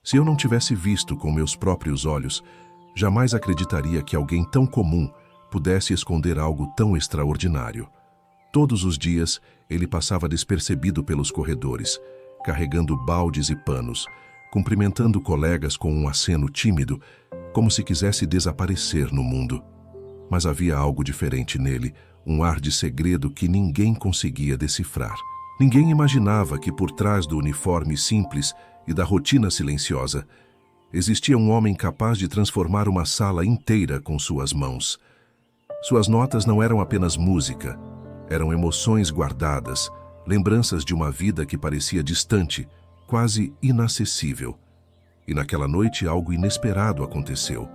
Se eu não tivesse visto com meus próprios olhos, jamais acreditaria que alguém tão comum pudesse esconder algo tão extraordinário. Todos os dias, ele passava despercebido pelos corredores, carregando baldes e panos, cumprimentando colegas com um aceno tímido, como se quisesse desaparecer no mundo. Mas havia algo diferente nele, um ar de segredo que ninguém conseguia decifrar. Ninguém imaginava que por trás do uniforme simples e da rotina silenciosa, existia um homem capaz de transformar uma sala inteira com suas mãos. Suas notas não eram apenas música, eram emoções guardadas, lembranças de uma vida que parecia distante, quase inacessível. E naquela noite algo inesperado aconteceu.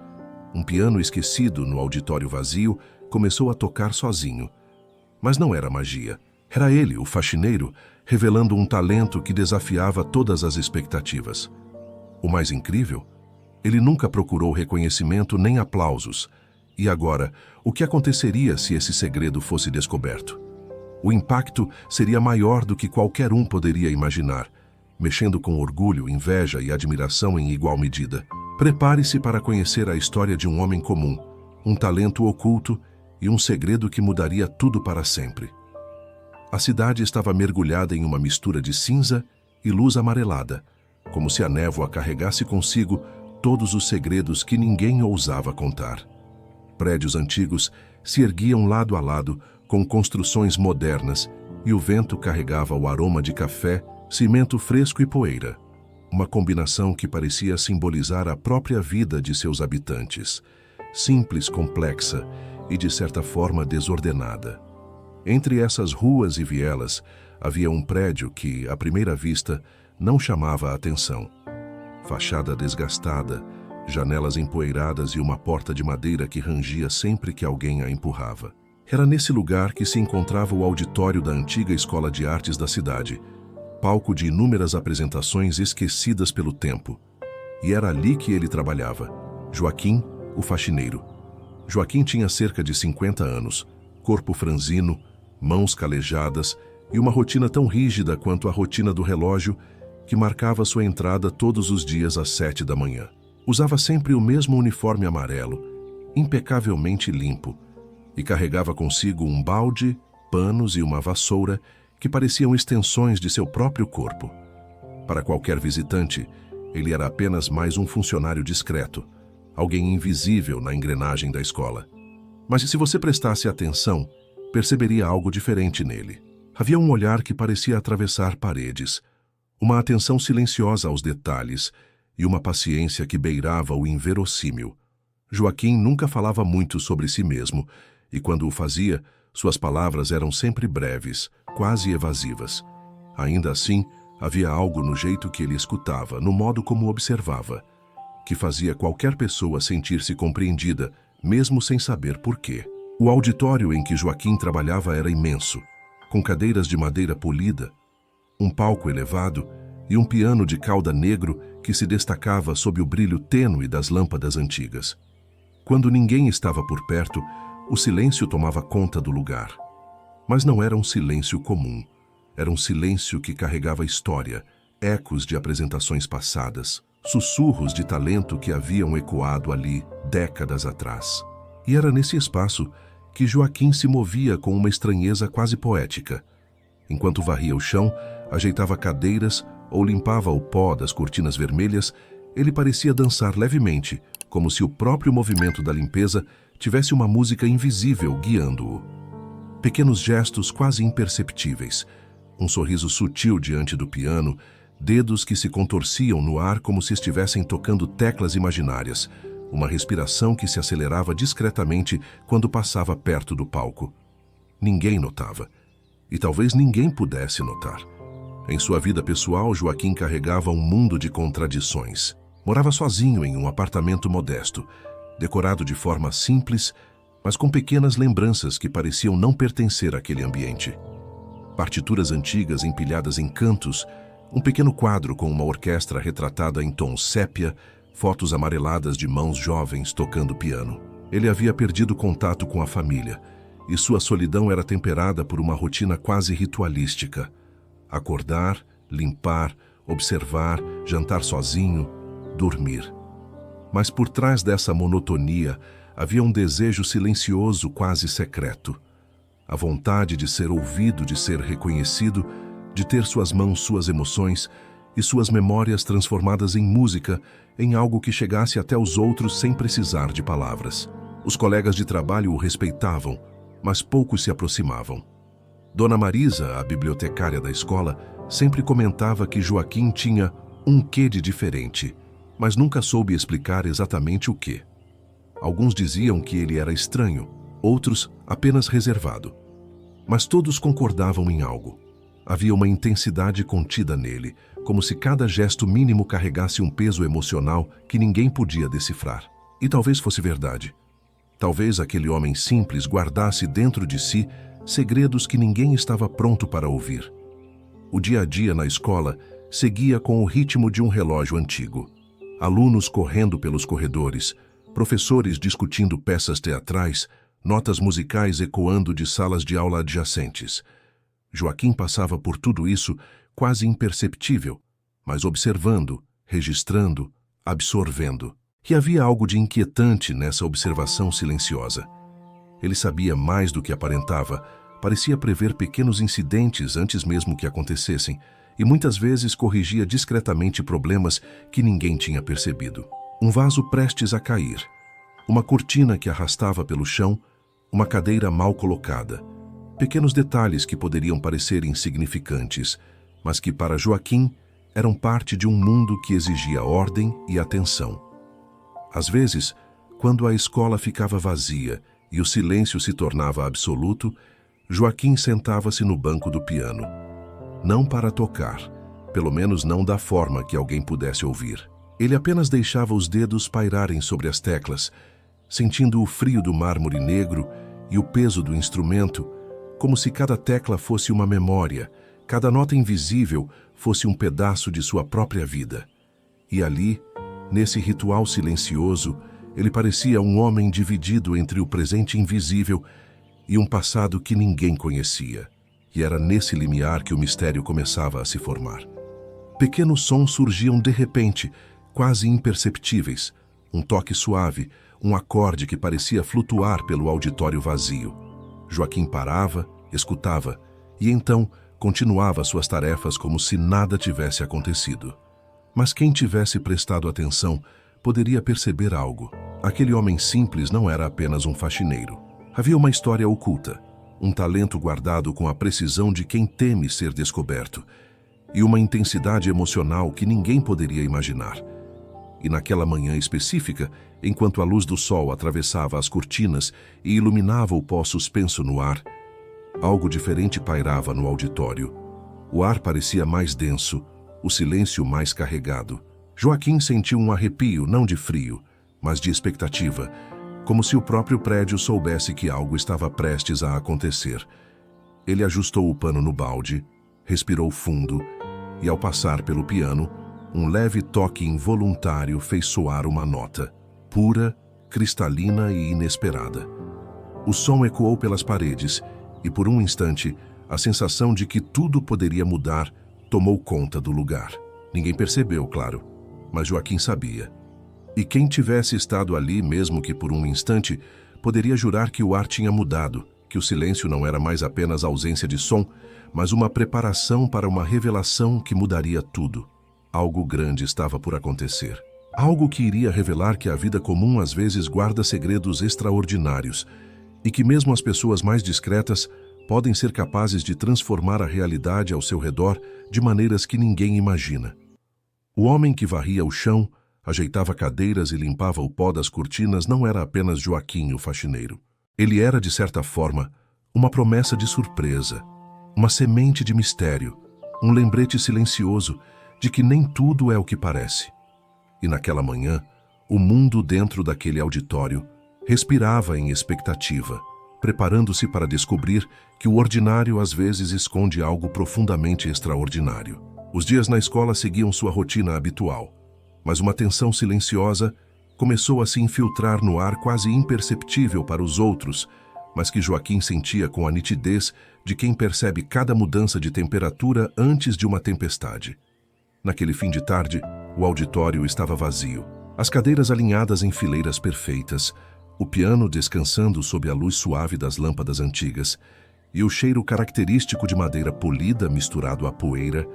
Um piano esquecido no auditório vazio começou a tocar sozinho. Mas não era magia. Era ele, o faxineiro, revelando um talento que desafiava todas as expectativas. O mais incrível? Ele nunca procurou reconhecimento nem aplausos. E agora, o que aconteceria se esse segredo fosse descoberto? O impacto seria maior do que qualquer um poderia imaginar, mexendo com orgulho, inveja e admiração em igual medida. Prepare-se para conhecer a história de um homem comum, um talento oculto e um segredo que mudaria tudo para sempre. A cidade estava mergulhada em uma mistura de cinza e luz amarelada, como se a névoa carregasse consigo todos os segredos que ninguém ousava contar. Prédios antigos se erguiam lado a lado com construções modernas e o vento carregava o aroma de café, cimento fresco e poeira. Uma combinação que parecia simbolizar a própria vida de seus habitantes, simples, complexa e de certa forma desordenada. Entre essas ruas e vielas havia um prédio que, à primeira vista, não chamava a atenção. Fachada desgastada, janelas empoeiradas e uma porta de madeira que rangia sempre que alguém a empurrava. Era nesse lugar que se encontrava o auditório da antiga escola de artes da cidade, palco de inúmeras apresentações esquecidas pelo tempo. E era ali que ele trabalhava, Joaquim, o faxineiro. Joaquim tinha cerca de 50 anos, corpo franzino, mãos calejadas e uma rotina tão rígida quanto a rotina do relógio que marcava sua entrada todos os dias às 7 da manhã. Usava sempre o mesmo uniforme amarelo, impecavelmente limpo, e carregava consigo um balde, panos e uma vassoura que pareciam extensões de seu próprio corpo. Para qualquer visitante, ele era apenas mais um funcionário discreto, alguém invisível na engrenagem da escola. Mas se você prestasse atenção, perceberia algo diferente nele. Havia um olhar que parecia atravessar paredes, uma atenção silenciosa aos detalhes e uma paciência que beirava o inverossímil. Joaquim nunca falava muito sobre si mesmo, e quando o fazia, suas palavras eram sempre breves, quase evasivas. Ainda assim, havia algo no jeito que ele escutava, no modo como observava, que fazia qualquer pessoa sentir-se compreendida, mesmo sem saber por quê. O auditório em que Joaquim trabalhava era imenso, com cadeiras de madeira polida, um palco elevado e um piano de cauda negro que se destacava sob o brilho tênue das lâmpadas antigas. Quando ninguém estava por perto, o silêncio tomava conta do lugar. Mas não era um silêncio comum. Era um silêncio que carregava história, ecos de apresentações passadas, sussurros de talento que haviam ecoado ali décadas atrás. E era nesse espaço que Joaquim se movia com uma estranheza quase poética. Enquanto varria o chão, ajeitava cadeiras ou limpava o pó das cortinas vermelhas, ele parecia dançar levemente, como se o próprio movimento da limpeza tivesse uma música invisível guiando-o. Pequenos gestos quase imperceptíveis, um sorriso sutil diante do piano, dedos que se contorciam no ar como se estivessem tocando teclas imaginárias, uma respiração que se acelerava discretamente quando passava perto do palco. Ninguém notava, e talvez ninguém pudesse notar. Em sua vida pessoal, Joaquim carregava um mundo de contradições. Morava sozinho em um apartamento modesto, decorado de forma simples, mas com pequenas lembranças que pareciam não pertencer àquele ambiente. Partituras antigas empilhadas em cantos, um pequeno quadro com uma orquestra retratada em tom sépia, fotos amareladas de mãos jovens tocando piano. Ele havia perdido contato com a família, e sua solidão era temperada por uma rotina quase ritualística. Acordar, limpar, observar, jantar sozinho, dormir. Mas por trás dessa monotonia havia um desejo silencioso, quase secreto. A vontade de ser ouvido, de ser reconhecido, de ter suas mãos, suas emoções e suas memórias transformadas em música, em algo que chegasse até os outros sem precisar de palavras. Os colegas de trabalho o respeitavam, mas poucos se aproximavam. Dona Marisa, a bibliotecária da escola, sempre comentava que Joaquim tinha um quê de diferente, mas nunca soube explicar exatamente o quê. Alguns diziam que ele era estranho, outros apenas reservado. Mas todos concordavam em algo. Havia uma intensidade contida nele, como se cada gesto mínimo carregasse um peso emocional que ninguém podia decifrar. E talvez fosse verdade. Talvez aquele homem simples guardasse dentro de si segredos que ninguém estava pronto para ouvir. O dia a dia na escola seguia com o ritmo de um relógio antigo. Alunos correndo pelos corredores, professores discutindo peças teatrais, notas musicais ecoando de salas de aula adjacentes. Joaquim passava por tudo isso quase imperceptível, mas observando, registrando, absorvendo. E havia algo de inquietante nessa observação silenciosa. Ele sabia mais do que aparentava, parecia prever pequenos incidentes antes mesmo que acontecessem, e muitas vezes corrigia discretamente problemas que ninguém tinha percebido. Um vaso prestes a cair, uma cortina que arrastava pelo chão, uma cadeira mal colocada. Pequenos detalhes que poderiam parecer insignificantes, mas que para Joaquim eram parte de um mundo que exigia ordem e atenção. Às vezes, quando a escola ficava vazia e o silêncio se tornava absoluto, Joaquim sentava-se no banco do piano. Não para tocar, pelo menos não da forma que alguém pudesse ouvir. Ele apenas deixava os dedos pairarem sobre as teclas, sentindo o frio do mármore negro e o peso do instrumento, como se cada tecla fosse uma memória, cada nota invisível fosse um pedaço de sua própria vida. E ali, nesse ritual silencioso, ele parecia um homem dividido entre o presente invisível e um passado que ninguém conhecia. E era nesse limiar que o mistério começava a se formar. Pequenos sons surgiam de repente, quase imperceptíveis. Um toque suave, um acorde que parecia flutuar pelo auditório vazio. Joaquim parava, escutava, e então continuava suas tarefas como se nada tivesse acontecido. Mas quem tivesse prestado atenção poderia perceber algo. Aquele homem simples não era apenas um faxineiro. Havia uma história oculta, um talento guardado com a precisão de quem teme ser descoberto, e uma intensidade emocional que ninguém poderia imaginar. E naquela manhã específica, enquanto a luz do sol atravessava as cortinas e iluminava o pó suspenso no ar, algo diferente pairava no auditório. O ar parecia mais denso, o silêncio mais carregado. Joaquim sentiu um arrepio, não de frio, mas de expectativa, como se o próprio prédio soubesse que algo estava prestes a acontecer. Ele ajustou o pano no balde, respirou fundo e, ao passar pelo piano, um leve toque involuntário fez soar uma nota, pura, cristalina e inesperada. O som ecoou pelas paredes e, por um instante, a sensação de que tudo poderia mudar tomou conta do lugar. Ninguém percebeu, claro, mas Joaquim sabia. E quem tivesse estado ali, mesmo que por um instante, poderia jurar que o ar tinha mudado, que o silêncio não era mais apenas ausência de som, mas uma preparação para uma revelação que mudaria tudo. Algo grande estava por acontecer. Algo que iria revelar que a vida comum às vezes guarda segredos extraordinários e que mesmo as pessoas mais discretas podem ser capazes de transformar a realidade ao seu redor de maneiras que ninguém imagina. O homem que varria o chão, ajeitava cadeiras e limpava o pó das cortinas não era apenas Joaquim, o faxineiro. Ele era, de certa forma, uma promessa de surpresa, uma semente de mistério, um lembrete silencioso de que nem tudo é o que parece. E naquela manhã, o mundo dentro daquele auditório respirava em expectativa, preparando-se para descobrir que o ordinário às vezes esconde algo profundamente extraordinário. Os dias na escola seguiam sua rotina habitual, mas uma tensão silenciosa começou a se infiltrar no ar quase imperceptível para os outros, mas que Joaquim sentia com a nitidez de quem percebe cada mudança de temperatura antes de uma tempestade. Naquele fim de tarde, O auditório estava vazio. As cadeiras alinhadas em fileiras perfeitas, o piano descansando sob a luz suave das lâmpadas antigas e o cheiro característico de madeira polida misturado à poeira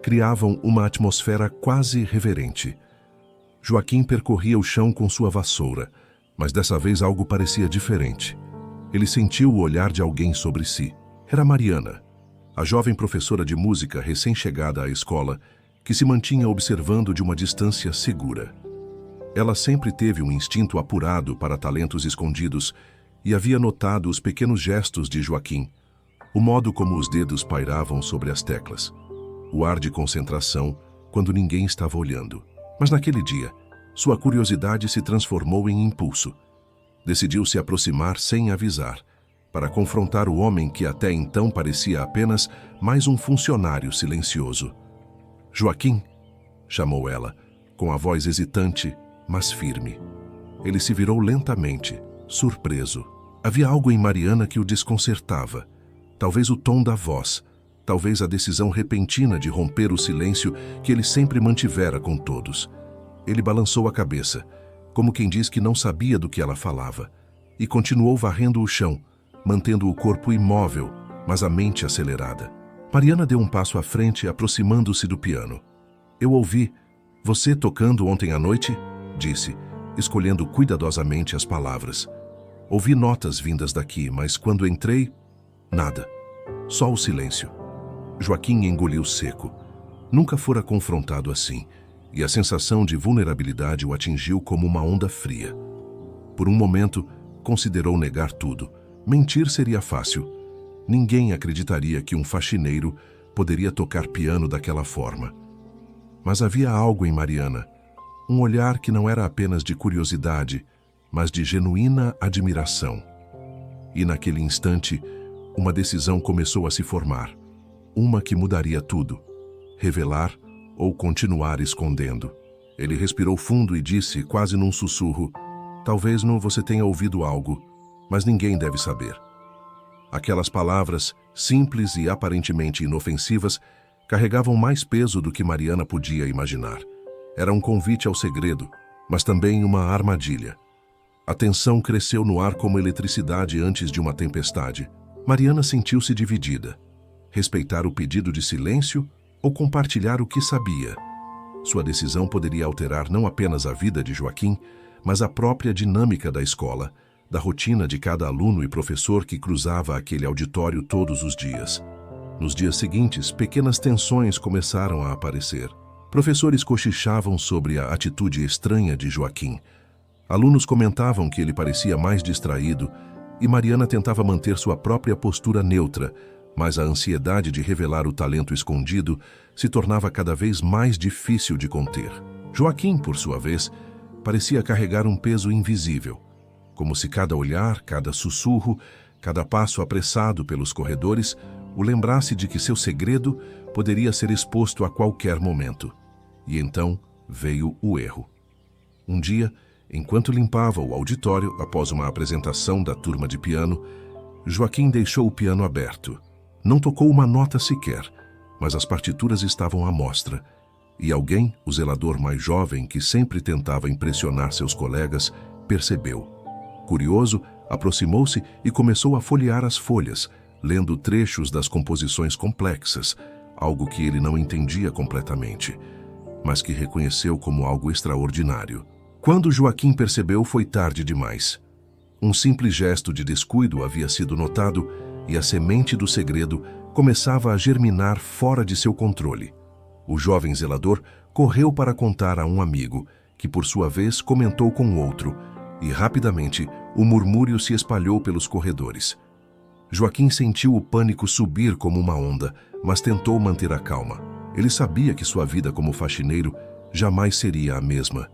criavam uma atmosfera quase reverente. Joaquim percorria o chão com sua vassoura, mas dessa vez algo parecia diferente. Ele sentiu o olhar de alguém sobre si. Era Mariana, a jovem professora de música recém-chegada à escola, que se mantinha observando de uma distância segura. Ela sempre teve um instinto apurado para talentos escondidos e havia notado os pequenos gestos de Joaquim, o modo como os dedos pairavam sobre as teclas, o ar de concentração quando ninguém estava olhando. Mas naquele dia, sua curiosidade se transformou em impulso. Decidiu se aproximar sem avisar, para confrontar o homem que até então parecia apenas mais um funcionário silencioso. "Joaquim", chamou ela, com a voz hesitante, mas firme. Ele se virou lentamente, surpreso. Havia algo em Mariana que o desconcertava. Talvez o tom da voz, talvez a decisão repentina de romper o silêncio que ele sempre mantivera com todos. Ele balançou a cabeça, como quem diz que não sabia do que ela falava, e continuou varrendo o chão, mantendo o corpo imóvel, mas a mente acelerada. Mariana deu um passo à frente, aproximando-se do piano. "Eu ouvi você tocando ontem à noite?", disse, escolhendo cuidadosamente as palavras. "Ouvi notas vindas daqui, mas quando entrei, nada. Só o silêncio." Joaquim engoliu seco. Nunca fora confrontado assim, e a sensação de vulnerabilidade o atingiu como uma onda fria. Por um momento, considerou negar tudo. Mentir seria fácil. Ninguém acreditaria que um faxineiro poderia tocar piano daquela forma. Mas havia algo em Mariana, um olhar que não era apenas de curiosidade, mas de genuína admiração. E naquele instante, uma decisão começou a se formar. Uma que mudaria tudo: revelar ou continuar escondendo. Ele respirou fundo e disse, quase num sussurro: "Talvez não você tenha ouvido algo, mas ninguém deve saber." Aquelas palavras, simples e aparentemente inofensivas, carregavam mais peso do que Mariana podia imaginar. Era um convite ao segredo, mas também uma armadilha. A tensão cresceu no ar como eletricidade antes de uma tempestade. Mariana sentiu-se dividida. Respeitar o pedido de silêncio ou compartilhar o que sabia? Sua decisão poderia alterar não apenas a vida de Joaquim, mas a própria dinâmica da escola, da rotina de cada aluno e professor que cruzava aquele auditório todos os dias. Nos dias seguintes, pequenas tensões começaram a aparecer. Professores cochichavam sobre a atitude estranha de Joaquim. Alunos comentavam que ele parecia mais distraído e Mariana tentava manter sua própria postura neutra, mas a ansiedade de revelar o talento escondido se tornava cada vez mais difícil de conter. Joaquim, por sua vez, parecia carregar um peso invisível, como se cada olhar, cada sussurro, cada passo apressado pelos corredores o lembrasse de que seu segredo poderia ser exposto a qualquer momento. E então veio o erro. Um dia, enquanto limpava o auditório após uma apresentação da turma de piano, Joaquim deixou o piano aberto. Não tocou uma nota sequer, mas as partituras estavam à mostra, e alguém, o zelador mais jovem que sempre tentava impressionar seus colegas, percebeu. Curioso, aproximou-se e começou a folhear as folhas, lendo trechos das composições complexas, algo que ele não entendia completamente, mas que reconheceu como algo extraordinário. Quando Joaquim percebeu, foi tarde demais. Um simples gesto de descuido havia sido notado e a semente do segredo começava a germinar fora de seu controle. O jovem zelador correu para contar a um amigo, que por sua vez comentou com outro, e rapidamente o murmúrio se espalhou pelos corredores. Joaquim sentiu o pânico subir como uma onda, mas tentou manter a calma. Ele sabia que sua vida como faxineiro jamais seria a mesma.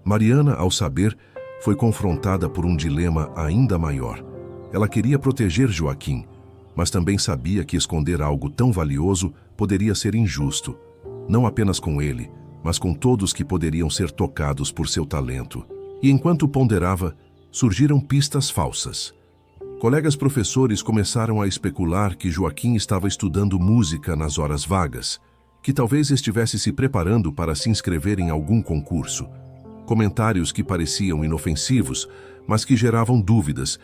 Mariana, ao saber, foi confrontada por um dilema ainda maior. Ela queria proteger Joaquim, mas também sabia que esconder algo tão valioso poderia ser injusto, não apenas com ele, mas com todos que poderiam ser tocados por seu talento. E enquanto ponderava, surgiram pistas falsas. Colegas professores começaram a especular que Joaquim estava estudando música nas horas vagas, que talvez estivesse se preparando para se inscrever em algum concurso. Comentários que pareciam inofensivos, mas que geravam dúvidas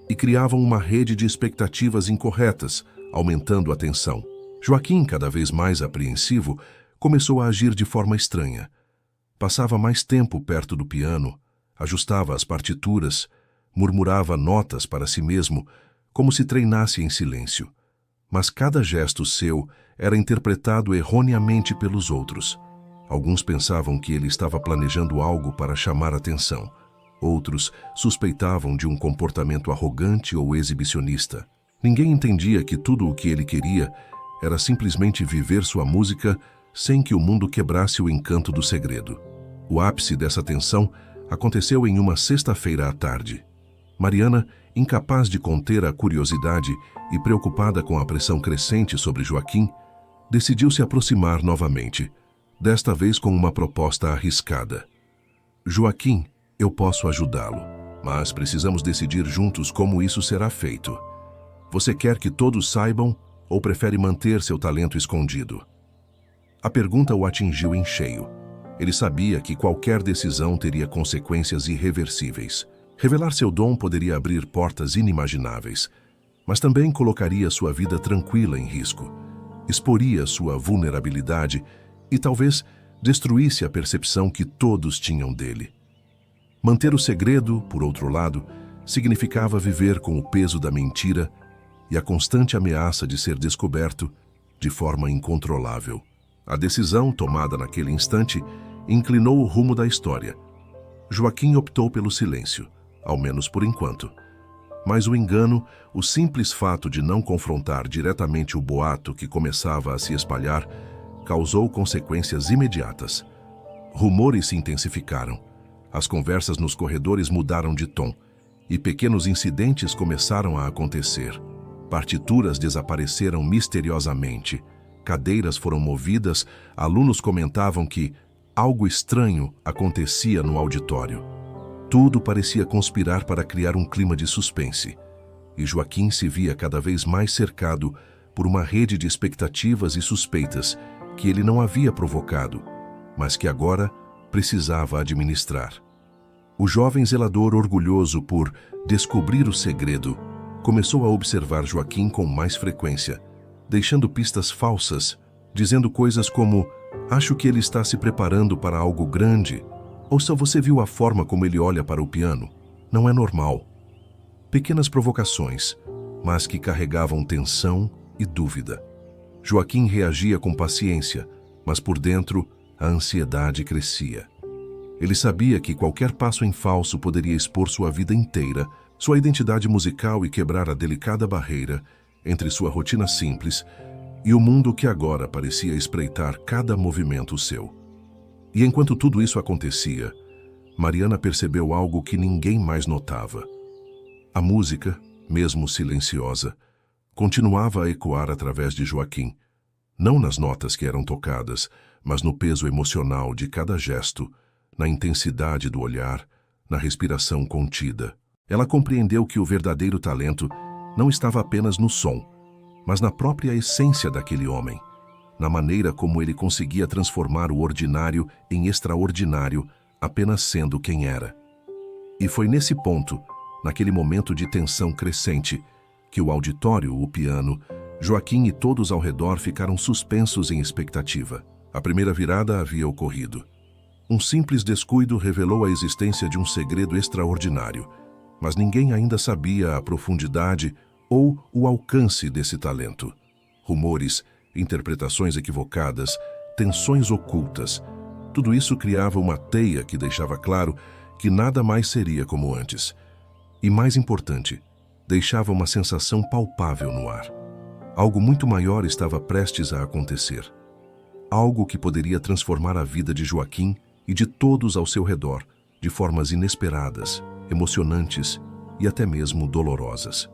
e criavam uma rede de expectativas incorretas, aumentando a tensão. Joaquim, cada vez mais apreensivo, começou a agir de forma estranha. Passava mais tempo perto do piano, ajustava as partituras, murmurava notas para si mesmo, como se treinasse em silêncio. Mas cada gesto seu era interpretado erroneamente pelos outros. Alguns pensavam que ele estava planejando algo para chamar atenção. Outros suspeitavam de um comportamento arrogante ou exibicionista. Ninguém entendia que tudo o que ele queria era simplesmente viver sua música sem que o mundo quebrasse o encanto do segredo. O ápice dessa tensão aconteceu em uma sexta-feira à tarde. Mariana, incapaz de conter a curiosidade e preocupada com a pressão crescente sobre Joaquim, decidiu se aproximar novamente, desta vez com uma proposta arriscada. Joaquim, eu posso ajudá-lo, mas precisamos decidir juntos como isso será feito. Você quer que todos saibam ou prefere manter seu talento escondido? A pergunta o atingiu em cheio. Ele sabia que qualquer decisão teria consequências irreversíveis. Revelar seu dom poderia abrir portas inimagináveis, mas também colocaria sua vida tranquila em risco, exporia sua vulnerabilidade e talvez destruísse a percepção que todos tinham dele. Manter o segredo, por outro lado, significava viver com o peso da mentira e a constante ameaça de ser descoberto de forma incontrolável. A decisão, tomada naquele instante, inclinou o rumo da história. Joaquim optou pelo silêncio, ao menos por enquanto. Mas o engano, o simples fato de não confrontar diretamente o boato que começava a se espalhar, causou consequências imediatas. Rumores se intensificaram, as conversas nos corredores mudaram de tom, e pequenos incidentes começaram a acontecer. Partituras desapareceram misteriosamente, cadeiras foram movidas, alunos comentavam que algo estranho acontecia no auditório. Tudo parecia conspirar para criar um clima de suspense, e Joaquim se via cada vez mais cercado por uma rede de expectativas e suspeitas que ele não havia provocado, mas que agora precisava administrar. O jovem zelador, orgulhoso por descobrir o segredo, começou a observar Joaquim com mais frequência, deixando pistas falsas, dizendo coisas como: acho que ele está se preparando para algo grande, ou só você viu a forma como ele olha para o piano? Não é normal. Pequenas provocações, mas que carregavam tensão e dúvida. Joaquim reagia com paciência, mas por dentro a ansiedade crescia. Ele sabia que qualquer passo em falso poderia expor sua vida inteira, sua identidade musical e quebrar a delicada barreira entre sua rotina simples e o mundo que agora parecia espreitar cada movimento seu. E enquanto tudo isso acontecia, Mariana percebeu algo que ninguém mais notava. A música, mesmo silenciosa, continuava a ecoar através de Joaquim, não nas notas que eram tocadas, mas no peso emocional de cada gesto, na intensidade do olhar, na respiração contida. Ela compreendeu que o verdadeiro talento não estava apenas no som, mas na própria essência daquele homem, na maneira como ele conseguia transformar o ordinário em extraordinário, apenas sendo quem era. E foi nesse ponto, naquele momento de tensão crescente, que o auditório, o piano, Joaquim e todos ao redor ficaram suspensos em expectativa. A primeira virada havia ocorrido. Um simples descuido revelou a existência de um segredo extraordinário, mas ninguém ainda sabia a profundidade ou o alcance desse talento. Rumores, interpretações equivocadas, tensões ocultas, tudo isso criava uma teia que deixava claro que nada mais seria como antes. E mais importante, deixava uma sensação palpável no ar. Algo muito maior estava prestes a acontecer. Algo que poderia transformar a vida de Joaquim e de todos ao seu redor, de formas inesperadas, emocionantes e até mesmo dolorosas.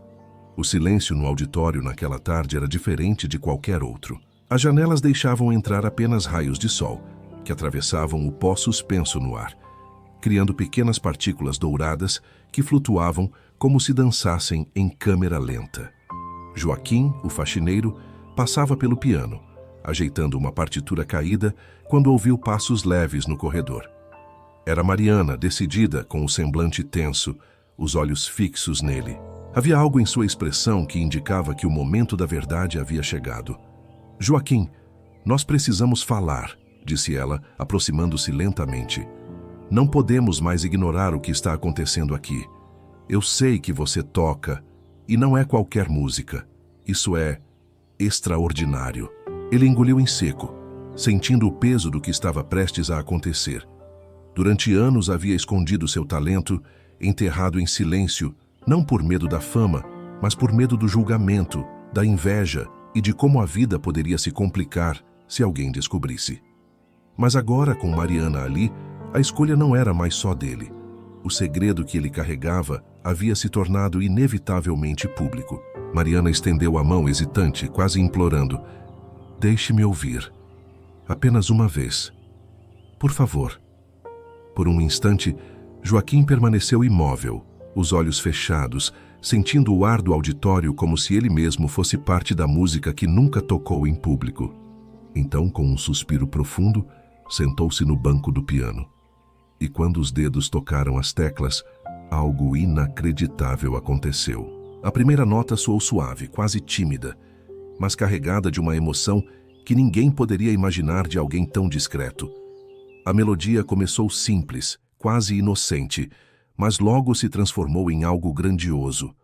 O silêncio no auditório naquela tarde era diferente de qualquer outro. As janelas deixavam entrar apenas raios de sol, que atravessavam o pó suspenso no ar, criando pequenas partículas douradas que flutuavam como se dançassem em câmera lenta. Joaquim, o faxineiro, passava pelo piano, ajeitando uma partitura caída, quando ouviu passos leves no corredor. Era Mariana, decidida, com o semblante tenso, os olhos fixos nele. Havia algo em sua expressão que indicava que o momento da verdade havia chegado. Joaquim, nós precisamos falar, disse ela, aproximando-se lentamente. Não podemos mais ignorar o que está acontecendo aqui. Eu sei que você toca, e não é qualquer música. Isso é extraordinário. Ele engoliu em seco, sentindo o peso do que estava prestes a acontecer. Durante anos havia escondido seu talento, enterrado em silêncio, não por medo da fama, mas por medo do julgamento, da inveja e de como a vida poderia se complicar se alguém descobrisse. Mas agora, com Mariana ali, a escolha não era mais só dele. O segredo que ele carregava havia se tornado inevitavelmente público. Mariana estendeu a mão hesitante, quase implorando. Deixe-me ouvir. Apenas uma vez. Por favor. Por um instante, Joaquim permaneceu imóvel, os olhos fechados, sentindo o ar do auditório como se ele mesmo fosse parte da música que nunca tocou em público. Então, com um suspiro profundo, sentou-se no banco do piano. E quando os dedos tocaram as teclas, algo inacreditável aconteceu. A primeira nota soou suave, quase tímida, mas carregada de uma emoção que ninguém poderia imaginar de alguém tão discreto. A melodia começou simples, quase inocente, mas logo se transformou em algo grandioso.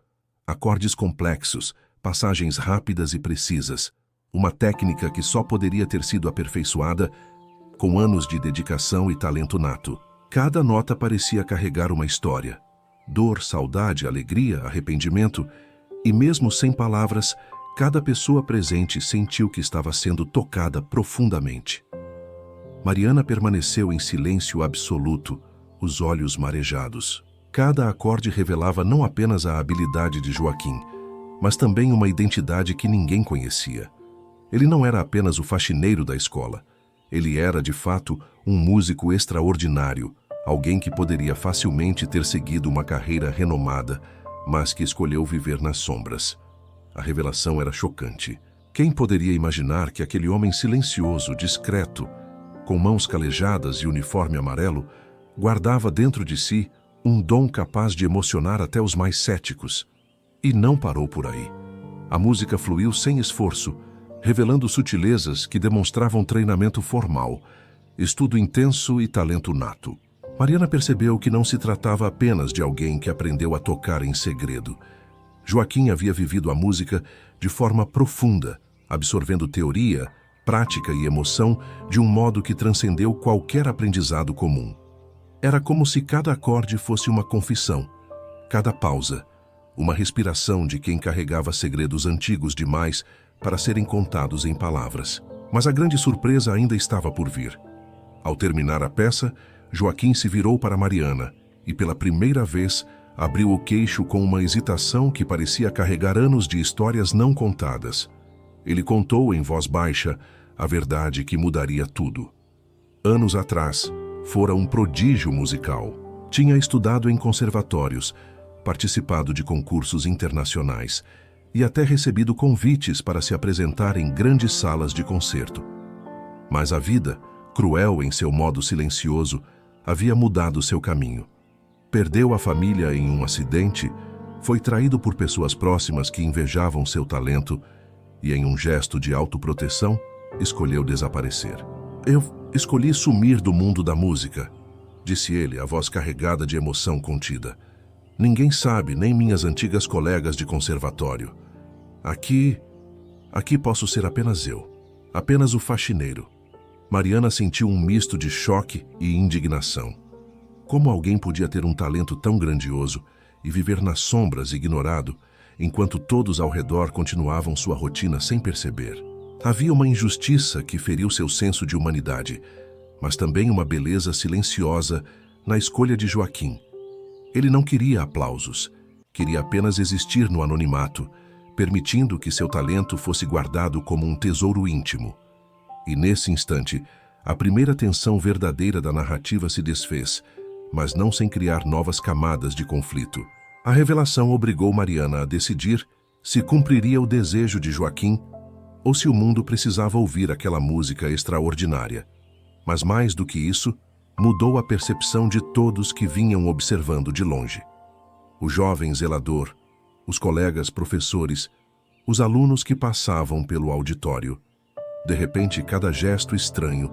Acordes complexos, passagens rápidas e precisas, uma técnica que só poderia ter sido aperfeiçoada com anos de dedicação e talento nato. Cada nota parecia carregar uma história. Dor, saudade, alegria, arrependimento, e mesmo sem palavras, cada pessoa presente sentiu que estava sendo tocada profundamente. Mariana permaneceu em silêncio absoluto, os olhos marejados. Cada acorde revelava não apenas a habilidade de Joaquim, mas também uma identidade que ninguém conhecia. Ele não era apenas o faxineiro da escola. Ele era, de fato, um músico extraordinário, alguém que poderia facilmente ter seguido uma carreira renomada, mas que escolheu viver nas sombras. A revelação era chocante. Quem poderia imaginar que aquele homem silencioso, discreto, com mãos calejadas e uniforme amarelo, guardava dentro de si um dom capaz de emocionar até os mais céticos? E não parou por aí. A música fluiu sem esforço, revelando sutilezas que demonstravam treinamento formal, estudo intenso e talento nato. Mariana percebeu que não se tratava apenas de alguém que aprendeu a tocar em segredo. Joaquim havia vivido a música de forma profunda, absorvendo teoria, prática e emoção de um modo que transcendeu qualquer aprendizado comum. Era como se cada acorde fosse uma confissão, cada pausa, uma respiração de quem carregava segredos antigos demais para serem contados em palavras. Mas a grande surpresa ainda estava por vir. Ao terminar a peça, Joaquim se virou para Mariana e, pela primeira vez, abriu o queixo com uma hesitação que parecia carregar anos de histórias não contadas. Ele contou em voz baixa a verdade que mudaria tudo. Anos atrás, fora um prodígio musical. Tinha estudado em conservatórios, participado de concursos internacionais e até recebido convites para se apresentar em grandes salas de concerto. Mas a vida, cruel em seu modo silencioso, havia mudado seu caminho. Perdeu a família em um acidente, foi traído por pessoas próximas que invejavam seu talento e, em um gesto de autoproteção, escolheu desaparecer. Eu escolhi sumir do mundo da música, disse ele, a voz carregada de emoção contida. Ninguém sabe, nem minhas antigas colegas de conservatório. Aqui posso ser apenas eu, apenas o faxineiro. Mariana sentiu um misto de choque e indignação. Como alguém podia ter um talento tão grandioso e viver nas sombras ignorado, enquanto todos ao redor continuavam sua rotina sem perceber? Havia uma injustiça que feriu seu senso de humanidade, mas também uma beleza silenciosa na escolha de Joaquim. Ele não queria aplausos, queria apenas existir no anonimato, permitindo que seu talento fosse guardado como um tesouro íntimo. E nesse instante, a primeira tensão verdadeira da narrativa se desfez, mas não sem criar novas camadas de conflito. A revelação obrigou Mariana a decidir se cumpriria o desejo de Joaquim ou se o mundo precisava ouvir aquela música extraordinária. Mas mais do que isso, mudou a percepção de todos que vinham observando de longe. O jovem zelador, os colegas professores, os alunos que passavam pelo auditório. De repente, cada gesto estranho,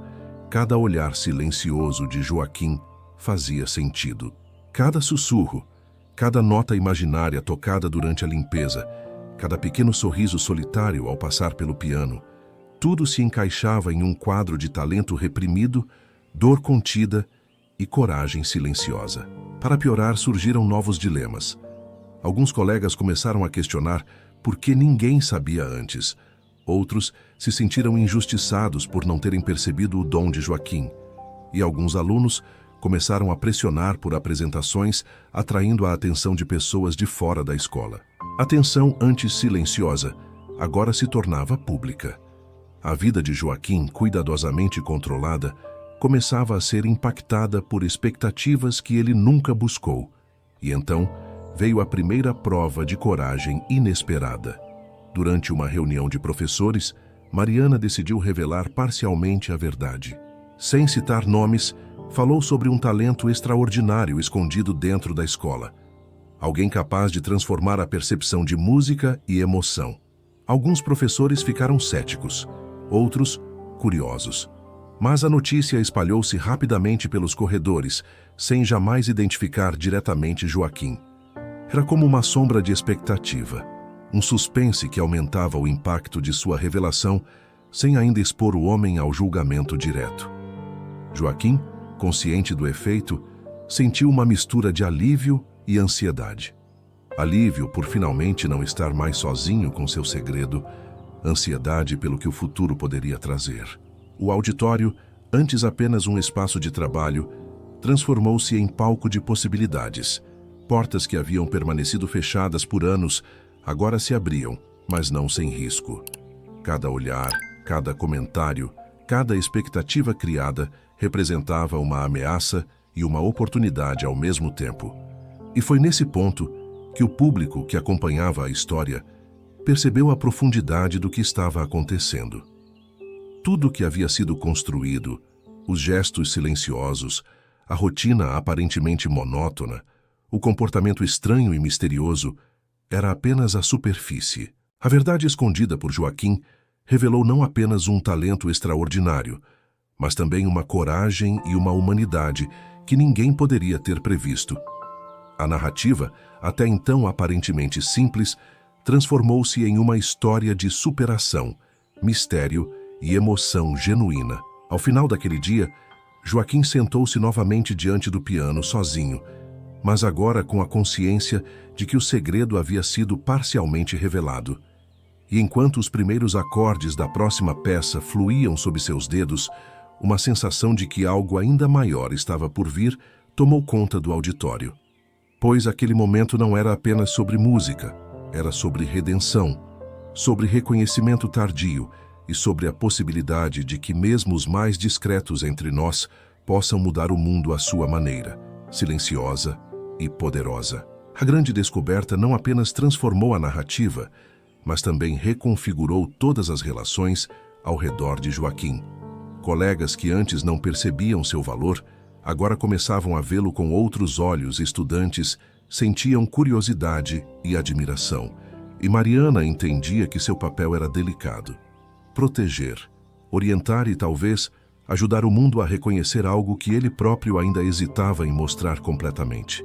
cada olhar silencioso de Joaquim fazia sentido. Cada sussurro, cada nota imaginária tocada durante a limpeza, cada pequeno sorriso solitário ao passar pelo piano, tudo se encaixava em um quadro de talento reprimido, dor contida e coragem silenciosa. Para piorar, surgiram novos dilemas. Alguns colegas começaram a questionar por que ninguém sabia antes. Outros se sentiram injustiçados por não terem percebido o dom de Joaquim. E alguns alunos começaram a pressionar por apresentações, atraindo a atenção de pessoas de fora da escola. A tensão antes silenciosa agora se tornava pública. A vida de Joaquim, cuidadosamente controlada, começava a ser impactada por expectativas que ele nunca buscou. E então veio a primeira prova de coragem inesperada. Durante uma reunião de professores, Mariana decidiu revelar parcialmente a verdade. Sem citar nomes, falou sobre um talento extraordinário escondido dentro da escola. Alguém capaz de transformar a percepção de música e emoção. Alguns professores ficaram céticos, outros curiosos. Mas a notícia espalhou-se rapidamente pelos corredores, sem jamais identificar diretamente Joaquim. Era como uma sombra de expectativa, um suspense que aumentava o impacto de sua revelação, sem ainda expor o homem ao julgamento direto. Joaquim, consciente do efeito, sentiu uma mistura de alívio e ansiedade. Alívio por finalmente não estar mais sozinho com seu segredo, ansiedade pelo que o futuro poderia trazer. O auditório, antes apenas um espaço de trabalho, transformou-se em palco de possibilidades. Portas que haviam permanecido fechadas por anos agora se abriam, mas não sem risco. Cada olhar, cada comentário, cada expectativa criada representava uma ameaça e uma oportunidade ao mesmo tempo. E foi nesse ponto que o público que acompanhava a história percebeu a profundidade do que estava acontecendo. Tudo que havia sido construído, os gestos silenciosos, a rotina aparentemente monótona, o comportamento estranho e misterioso, era apenas a superfície. A verdade escondida por Joaquim revelou não apenas um talento extraordinário, mas também uma coragem e uma humanidade que ninguém poderia ter previsto. A narrativa, até então aparentemente simples, transformou-se em uma história de superação, mistério e emoção genuína. Ao final daquele dia, Joaquim sentou-se novamente diante do piano sozinho, mas agora com a consciência de que o segredo havia sido parcialmente revelado. E enquanto os primeiros acordes da próxima peça fluíam sob seus dedos, uma sensação de que algo ainda maior estava por vir tomou conta do auditório. Pois aquele momento não era apenas sobre música, era sobre redenção, sobre reconhecimento tardio e sobre a possibilidade de que mesmo os mais discretos entre nós possam mudar o mundo à sua maneira, silenciosa e poderosa. A grande descoberta não apenas transformou a narrativa, mas também reconfigurou todas as relações ao redor de Joaquim. Colegas que antes não percebiam seu valor, agora começavam a vê-lo com outros olhos. Estudantes sentiam curiosidade e admiração. E Mariana entendia que seu papel era delicado. Proteger, orientar e talvez ajudar o mundo a reconhecer algo que ele próprio ainda hesitava em mostrar completamente.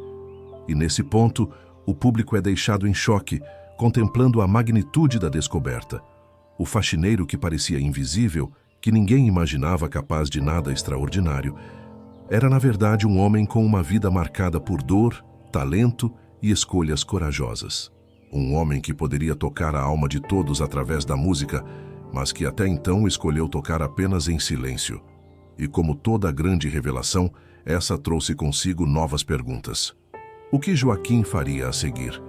E nesse ponto, o público é deixado em choque, contemplando a magnitude da descoberta. O faxineiro que parecia invisível, que ninguém imaginava capaz de nada extraordinário, era na verdade um homem com uma vida marcada por dor, talento e escolhas corajosas. Um homem que poderia tocar a alma de todos através da música, mas que até então escolheu tocar apenas em silêncio. E como toda grande revelação, essa trouxe consigo novas perguntas. O que Joaquim faria a seguir?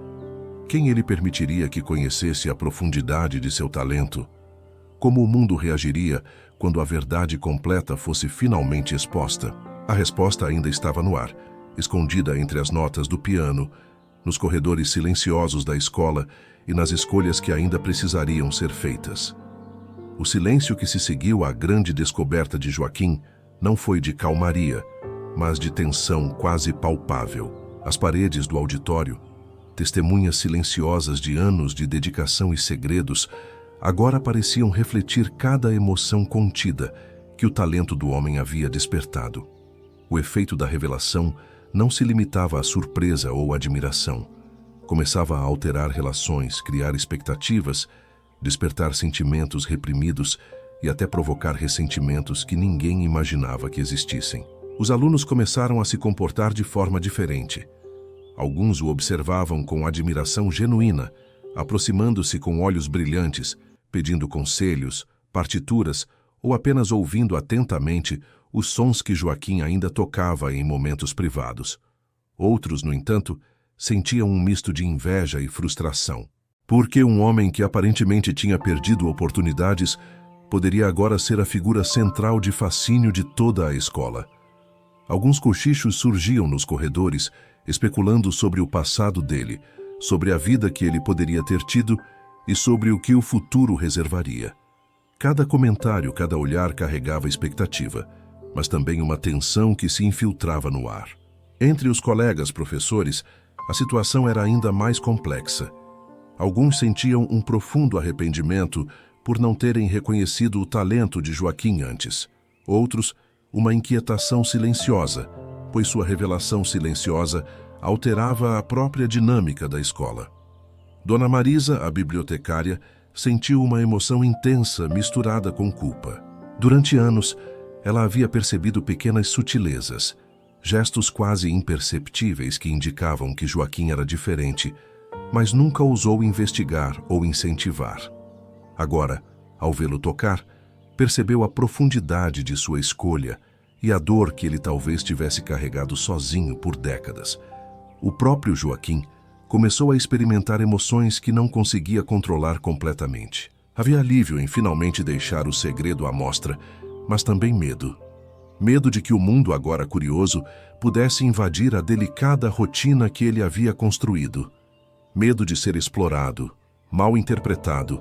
Quem ele permitiria que conhecesse a profundidade de seu talento? Como o mundo reagiria quando a verdade completa fosse finalmente exposta? A resposta ainda estava no ar, escondida entre as notas do piano, nos corredores silenciosos da escola e nas escolhas que ainda precisariam ser feitas. O silêncio que se seguiu à grande descoberta de Joaquim não foi de calmaria, mas de tensão quase palpável. As paredes do auditório, testemunhas silenciosas de anos de dedicação e segredos, agora pareciam refletir cada emoção contida que o talento do homem havia despertado. O efeito da revelação não se limitava à surpresa ou admiração. Começava a alterar relações, criar expectativas, despertar sentimentos reprimidos e até provocar ressentimentos que ninguém imaginava que existissem. Os alunos começaram a se comportar de forma diferente. Alguns o observavam com admiração genuína, aproximando-se com olhos brilhantes, pedindo conselhos, partituras ou apenas ouvindo atentamente os sons que Joaquim ainda tocava em momentos privados. Outros, no entanto, sentiam um misto de inveja e frustração. Porque um homem que aparentemente tinha perdido oportunidades poderia agora ser a figura central de fascínio de toda a escola. Alguns cochichos surgiam nos corredores, especulando sobre o passado dele, sobre a vida que ele poderia ter tido e sobre o que o futuro reservaria. Cada comentário, cada olhar carregava expectativa, mas também uma tensão que se infiltrava no ar. Entre os colegas professores, a situação era ainda mais complexa. Alguns sentiam um profundo arrependimento por não terem reconhecido o talento de Joaquim antes. Outros, uma inquietação silenciosa, pois sua revelação silenciosa alterava a própria dinâmica da escola. Dona Marisa, a bibliotecária, sentiu uma emoção intensa misturada com culpa. Durante anos, ela havia percebido pequenas sutilezas, gestos quase imperceptíveis que indicavam que Joaquim era diferente, mas nunca ousou investigar ou incentivar. Agora, ao vê-lo tocar, percebeu a profundidade de sua escolha e a dor que ele talvez tivesse carregado sozinho por décadas. O próprio Joaquim começou a experimentar emoções que não conseguia controlar completamente. Havia alívio em finalmente deixar o segredo à mostra, mas também medo. Medo de que o mundo, agora curioso, pudesse invadir a delicada rotina que ele havia construído. Medo de ser explorado, mal interpretado,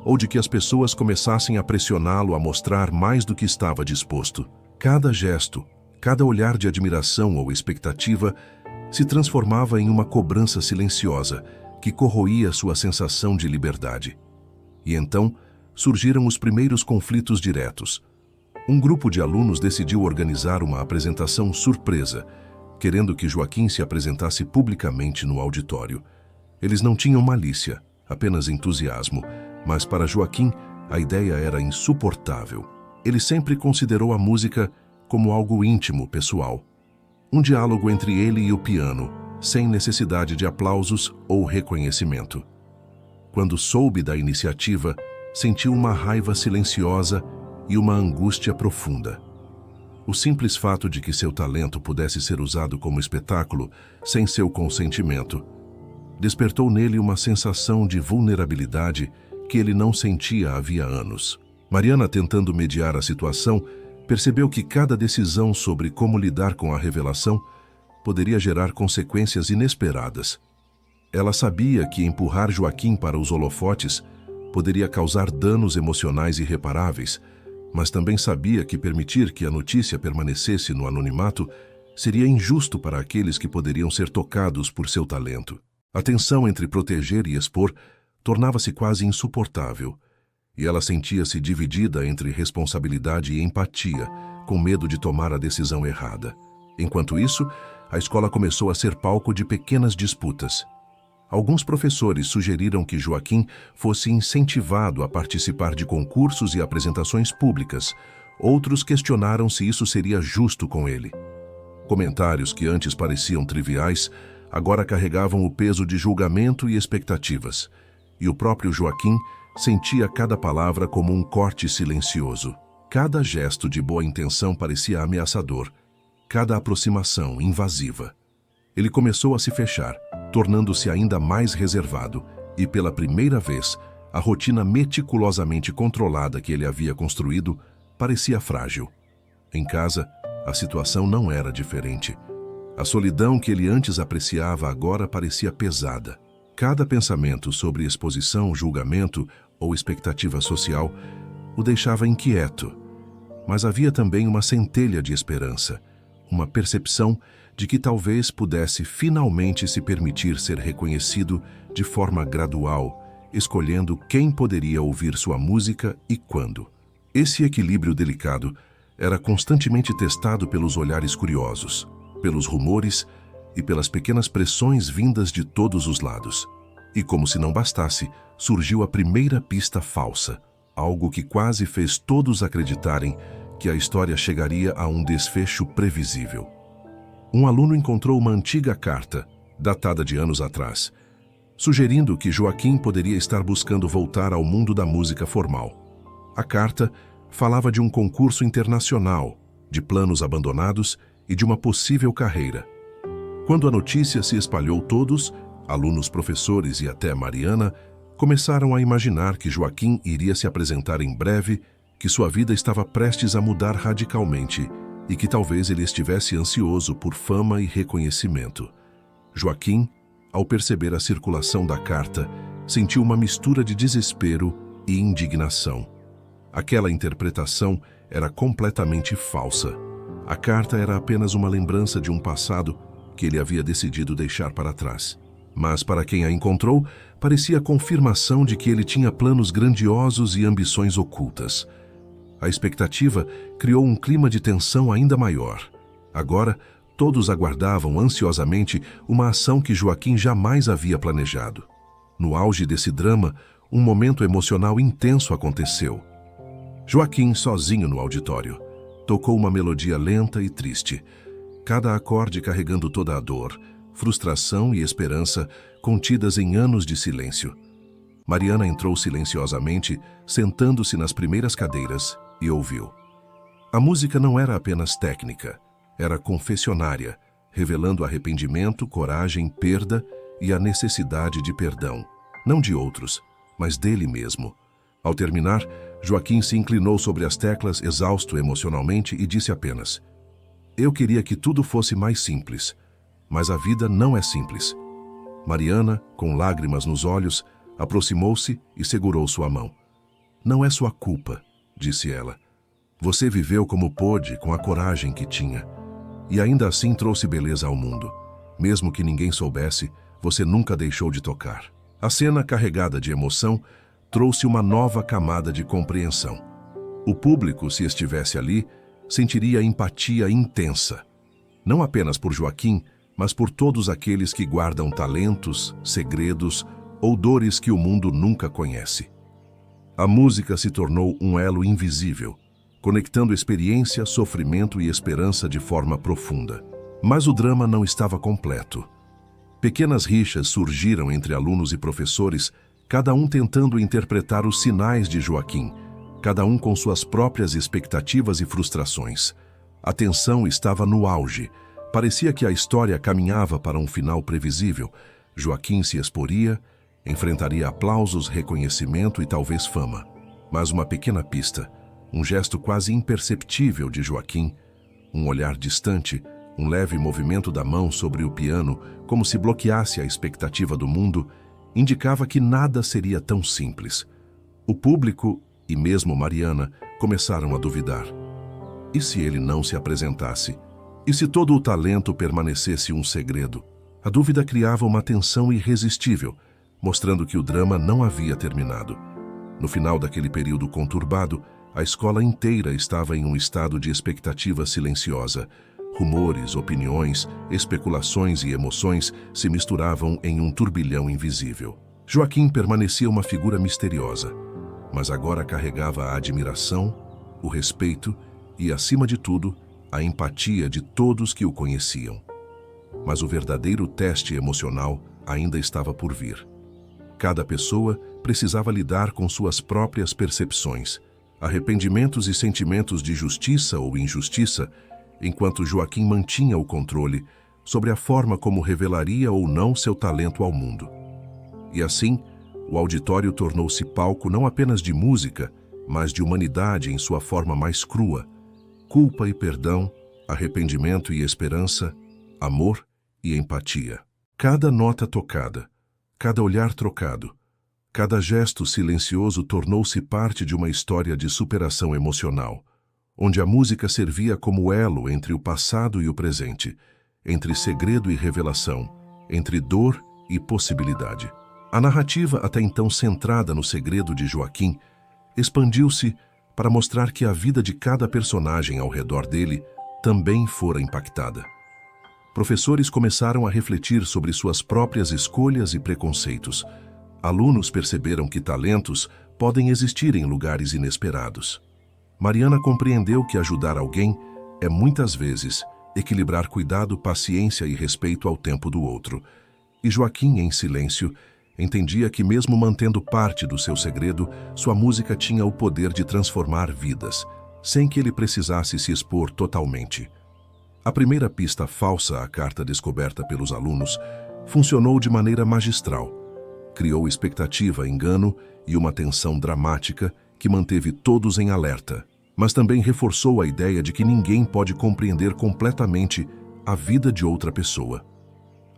ou de que as pessoas começassem a pressioná-lo a mostrar mais do que estava disposto. Cada gesto, cada olhar de admiração ou expectativa se transformava em uma cobrança silenciosa que corroía sua sensação de liberdade. E então surgiram os primeiros conflitos diretos. Um grupo de alunos decidiu organizar uma apresentação surpresa, querendo que Joaquim se apresentasse publicamente no auditório. Eles não tinham malícia, apenas entusiasmo, mas para Joaquim a ideia era insuportável. Ele sempre considerou a música como algo íntimo, pessoal. Um diálogo entre ele e o piano, sem necessidade de aplausos ou reconhecimento. Quando soube da iniciativa, sentiu uma raiva silenciosa e uma angústia profunda. O simples fato de que seu talento pudesse ser usado como espetáculo, sem seu consentimento, despertou nele uma sensação de vulnerabilidade que ele não sentia havia anos. Mariana, tentando mediar a situação, percebeu que cada decisão sobre como lidar com a revelação poderia gerar consequências inesperadas. Ela sabia que empurrar Joaquim para os holofotes poderia causar danos emocionais irreparáveis, mas também sabia que permitir que a notícia permanecesse no anonimato seria injusto para aqueles que poderiam ser tocados por seu talento. A tensão entre proteger e expor tornava-se quase insuportável, e ela sentia-se dividida entre responsabilidade e empatia, com medo de tomar a decisão errada. Enquanto isso, a escola começou a ser palco de pequenas disputas. Alguns professores sugeriram que Joaquim fosse incentivado a participar de concursos e apresentações públicas. Outros questionaram se isso seria justo com ele. Comentários que antes pareciam triviais, agora carregavam o peso de julgamento e expectativas. E o próprio Joaquim sentia cada palavra como um corte silencioso. Cada gesto de boa intenção parecia ameaçador, cada aproximação invasiva. Ele começou a se fechar, tornando-se ainda mais reservado, e pela primeira vez, a rotina meticulosamente controlada que ele havia construído parecia frágil. Em casa, a situação não era diferente. A solidão que ele antes apreciava agora parecia pesada. Cada pensamento sobre exposição, julgamento ou expectativa social o deixava inquieto. Mas havia também uma centelha de esperança, uma percepção de que talvez pudesse finalmente se permitir ser reconhecido de forma gradual, escolhendo quem poderia ouvir sua música e quando. Esse equilíbrio delicado era constantemente testado pelos olhares curiosos, pelos rumores e pelas pequenas pressões vindas de todos os lados. E como se não bastasse, surgiu a primeira pista falsa, algo que quase fez todos acreditarem que a história chegaria a um desfecho previsível. Um aluno encontrou uma antiga carta, datada de anos atrás, sugerindo que Joaquim poderia estar buscando voltar ao mundo da música formal. A carta falava de um concurso internacional, de planos abandonados e de uma possível carreira. Quando a notícia se espalhou, todos, alunos, professores e até Mariana, começaram a imaginar que Joaquim iria se apresentar em breve, que sua vida estava prestes a mudar radicalmente e que talvez ele estivesse ansioso por fama e reconhecimento. Joaquim, ao perceber a circulação da carta, sentiu uma mistura de desespero e indignação. Aquela interpretação era completamente falsa. A carta era apenas uma lembrança de um passado que ele havia decidido deixar para trás. Mas para quem a encontrou, parecia a confirmação de que ele tinha planos grandiosos e ambições ocultas. A expectativa criou um clima de tensão ainda maior. Agora, todos aguardavam ansiosamente uma ação que Joaquim jamais havia planejado. No auge desse drama, um momento emocional intenso aconteceu. Joaquim, sozinho no auditório, tocou uma melodia lenta e triste, cada acorde carregando toda a dor, frustração e esperança contidas em anos de silêncio. Mariana entrou silenciosamente, sentando-se nas primeiras cadeiras, e ouviu. A música não era apenas técnica, era confessionária, revelando arrependimento, coragem, perda e a necessidade de perdão, não de outros, mas dele mesmo. Ao terminar, Joaquim se inclinou sobre as teclas, exausto emocionalmente, e disse apenas: "Eu queria que tudo fosse mais simples, mas a vida não é simples." Mariana, com lágrimas nos olhos, aproximou-se e segurou sua mão. "Não é sua culpa", disse ela. "Você viveu como pôde, com a coragem que tinha. E ainda assim trouxe beleza ao mundo. Mesmo que ninguém soubesse, você nunca deixou de tocar." A cena, carregada de emoção, trouxe uma nova camada de compreensão. O público, se estivesse ali, sentiria empatia intensa. Não apenas por Joaquim, mas por todos aqueles que guardam talentos, segredos ou dores que o mundo nunca conhece. A música se tornou um elo invisível, conectando experiência, sofrimento e esperança de forma profunda. Mas o drama não estava completo. Pequenas rixas surgiram entre alunos e professores, cada um tentando interpretar os sinais de Joaquim, cada um com suas próprias expectativas e frustrações. A tensão estava no auge. Parecia que a história caminhava para um final previsível. Joaquim se exporia, enfrentaria aplausos, reconhecimento e talvez fama. Mas uma pequena pista, um gesto quase imperceptível de Joaquim, um olhar distante, um leve movimento da mão sobre o piano, como se bloqueasse a expectativa do mundo, indicava que nada seria tão simples. O público, e mesmo Mariana, começaram a duvidar. E se ele não se apresentasse? E se todo o talento permanecesse um segredo? A dúvida criava uma tensão irresistível, mostrando que o drama não havia terminado. No final daquele período conturbado, a escola inteira estava em um estado de expectativa silenciosa. Rumores, opiniões, especulações e emoções se misturavam em um turbilhão invisível. Joaquim permanecia uma figura misteriosa, mas agora carregava a admiração, o respeito e, acima de tudo, a empatia de todos que o conheciam. Mas o verdadeiro teste emocional ainda estava por vir. Cada pessoa precisava lidar com suas próprias percepções, arrependimentos e sentimentos de justiça ou injustiça, enquanto Joaquim mantinha o controle sobre a forma como revelaria ou não seu talento ao mundo. E assim, o auditório tornou-se palco não apenas de música, mas de humanidade em sua forma mais crua. Culpa e perdão, arrependimento e esperança, amor e empatia. Cada nota tocada, cada olhar trocado, Cada gesto silencioso tornou-se parte de uma história de superação emocional, onde a música servia como elo entre o passado e o presente, entre segredo e revelação, entre dor e possibilidade. A narrativa, até então centrada no segredo de Joaquim, expandiu-se para mostrar que a vida de cada personagem ao redor dele também fora impactada. Professores começaram a refletir sobre suas próprias escolhas e preconceitos. Alunos perceberam que talentos podem existir em lugares inesperados. Mariana compreendeu que ajudar alguém é, muitas vezes, equilibrar cuidado, paciência e respeito ao tempo do outro. E Joaquim, em silêncio, entendia que, mesmo mantendo parte do seu segredo, sua música tinha o poder de transformar vidas, sem que ele precisasse se expor totalmente. A primeira pista falsa à carta descoberta pelos alunos funcionou de maneira magistral. Criou expectativa, engano e uma tensão dramática que manteve todos em alerta, mas também reforçou a ideia de que ninguém pode compreender completamente a vida de outra pessoa.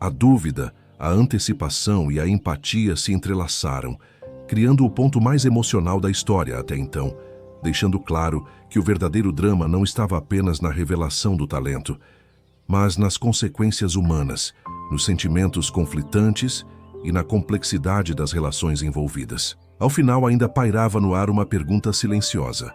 A dúvida, a antecipação e a empatia se entrelaçaram, criando o ponto mais emocional da história até então, deixando claro que o verdadeiro drama não estava apenas na revelação do talento, mas nas consequências humanas, nos sentimentos conflitantes e na complexidade das relações envolvidas. Ao final, ainda pairava no ar uma pergunta silenciosa.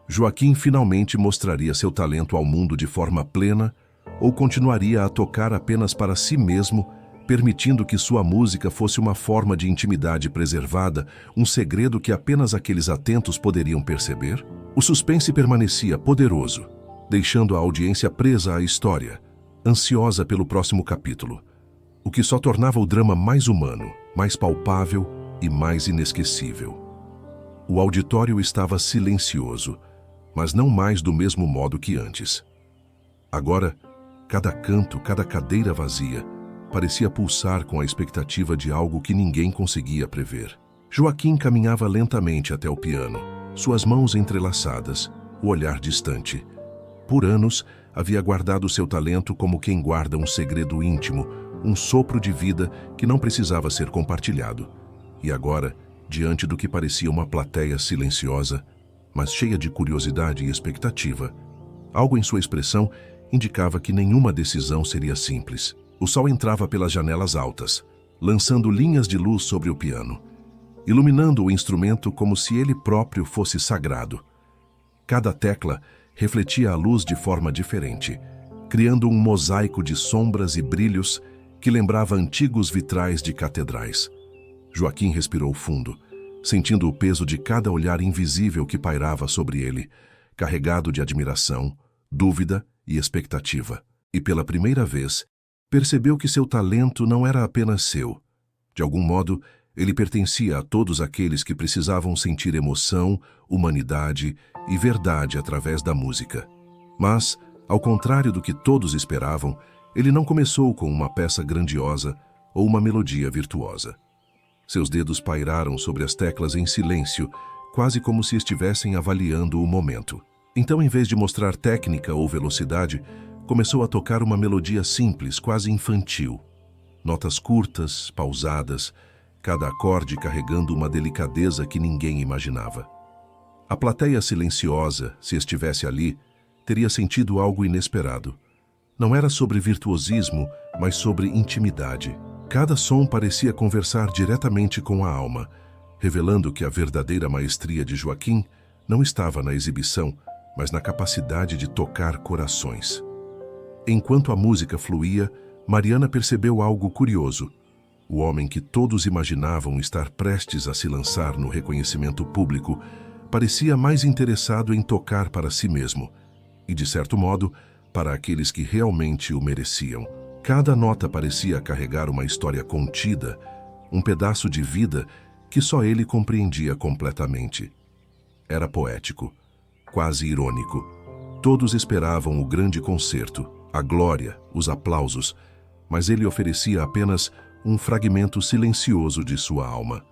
Joaquim finalmente mostraria seu talento ao mundo de forma plena ou continuaria a tocar apenas para si mesmo, permitindo que sua música fosse uma forma de intimidade preservada, um segredo que apenas aqueles atentos poderiam perceber? O suspense permanecia poderoso, deixando a audiência presa à história, ansiosa pelo próximo capítulo, o que só tornava o drama mais humano, mais palpável e mais inesquecível. O auditório estava silencioso, mas não mais do mesmo modo que antes. Agora, cada canto, cada cadeira vazia, parecia pulsar com a expectativa de algo que ninguém conseguia prever. Joaquim caminhava lentamente até o piano, suas mãos entrelaçadas, o olhar distante. Por anos, havia guardado seu talento como quem guarda um segredo íntimo, um sopro de vida que não precisava ser compartilhado. E agora, diante do que parecia uma plateia silenciosa, mas cheia de curiosidade e expectativa, algo em sua expressão indicava que nenhuma decisão seria simples. O sol entrava pelas janelas altas, lançando linhas de luz sobre o piano, iluminando o instrumento como se ele próprio fosse sagrado. Cada tecla refletia a luz de forma diferente, criando um mosaico de sombras e brilhos que lembrava antigos vitrais de catedrais. Joaquim respirou fundo, sentindo o peso de cada olhar invisível que pairava sobre ele, carregado de admiração, dúvida e expectativa. E pela primeira vez, percebeu que seu talento não era apenas seu. De algum modo, ele pertencia a todos aqueles que precisavam sentir emoção, humanidade e verdade através da música. Mas, ao contrário do que todos esperavam, ele não começou com uma peça grandiosa ou uma melodia virtuosa. Seus dedos pairaram sobre as teclas em silêncio, quase como se estivessem avaliando o momento. Então, em vez de mostrar técnica ou velocidade, começou a tocar uma melodia simples, quase infantil. Notas curtas, pausadas, cada acorde carregando uma delicadeza que ninguém imaginava. A plateia silenciosa, se estivesse ali, teria sentido algo inesperado. Não era sobre virtuosismo, mas sobre intimidade. Cada som parecia conversar diretamente com a alma, revelando que a verdadeira maestria de Joaquim não estava na exibição, mas na capacidade de tocar corações. Enquanto a música fluía, Mariana percebeu algo curioso. O homem que todos imaginavam estar prestes a se lançar no reconhecimento público parecia mais interessado em tocar para si mesmo e, de certo modo, para aqueles que realmente o mereciam. Cada nota parecia carregar uma história contida, um pedaço de vida que só ele compreendia completamente. Era poético, quase irônico. Todos esperavam o grande concerto, a glória, os aplausos, mas ele oferecia apenas um fragmento silencioso de sua alma.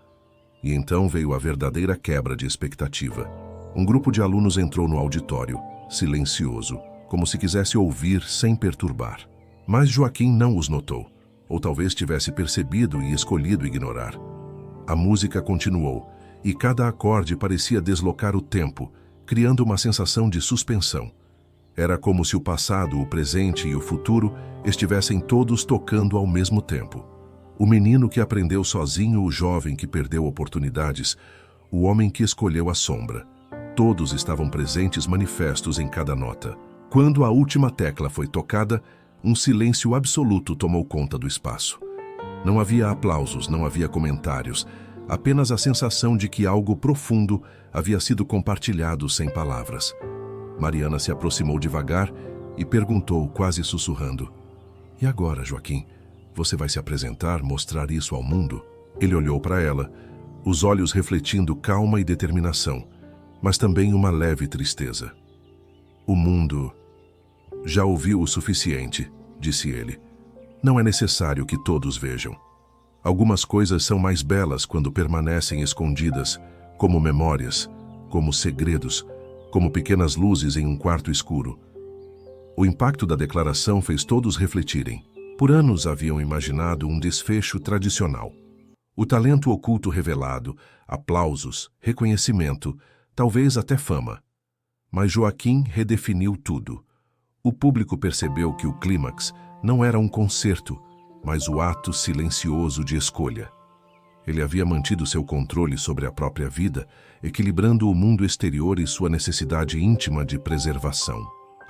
E então veio a verdadeira quebra de expectativa. Um grupo de alunos entrou no auditório, silencioso, como se quisesse ouvir sem perturbar. Mas Joaquim não os notou, ou talvez tivesse percebido e escolhido ignorar. A música continuou, e cada acorde parecia deslocar o tempo, criando uma sensação de suspensão. Era como se o passado, o presente e o futuro estivessem todos tocando ao mesmo tempo. O menino que aprendeu sozinho, o jovem que perdeu oportunidades, o homem que escolheu a sombra. Todos estavam presentes manifestos em cada nota. Quando a última tecla foi tocada, um silêncio absoluto tomou conta do espaço. Não havia aplausos, não havia comentários, apenas a sensação de que algo profundo havia sido compartilhado sem palavras. Mariana se aproximou devagar e perguntou, quase sussurrando: "E agora, Joaquim? Você vai se apresentar, mostrar isso ao mundo?" Ele olhou para ela, os olhos refletindo calma e determinação, mas também uma leve tristeza. "O mundo já ouviu o suficiente", disse ele. "Não é necessário que todos vejam. Algumas coisas são mais belas quando permanecem escondidas, como memórias, como segredos, como pequenas luzes em um quarto escuro." O impacto da declaração fez todos refletirem. Por anos haviam imaginado um desfecho tradicional. O talento oculto revelado, aplausos, reconhecimento, talvez até fama. Mas Joaquim redefiniu tudo. O público percebeu que o clímax não era um concerto, mas o ato silencioso de escolha. Ele havia mantido seu controle sobre a própria vida, equilibrando o mundo exterior e sua necessidade íntima de preservação.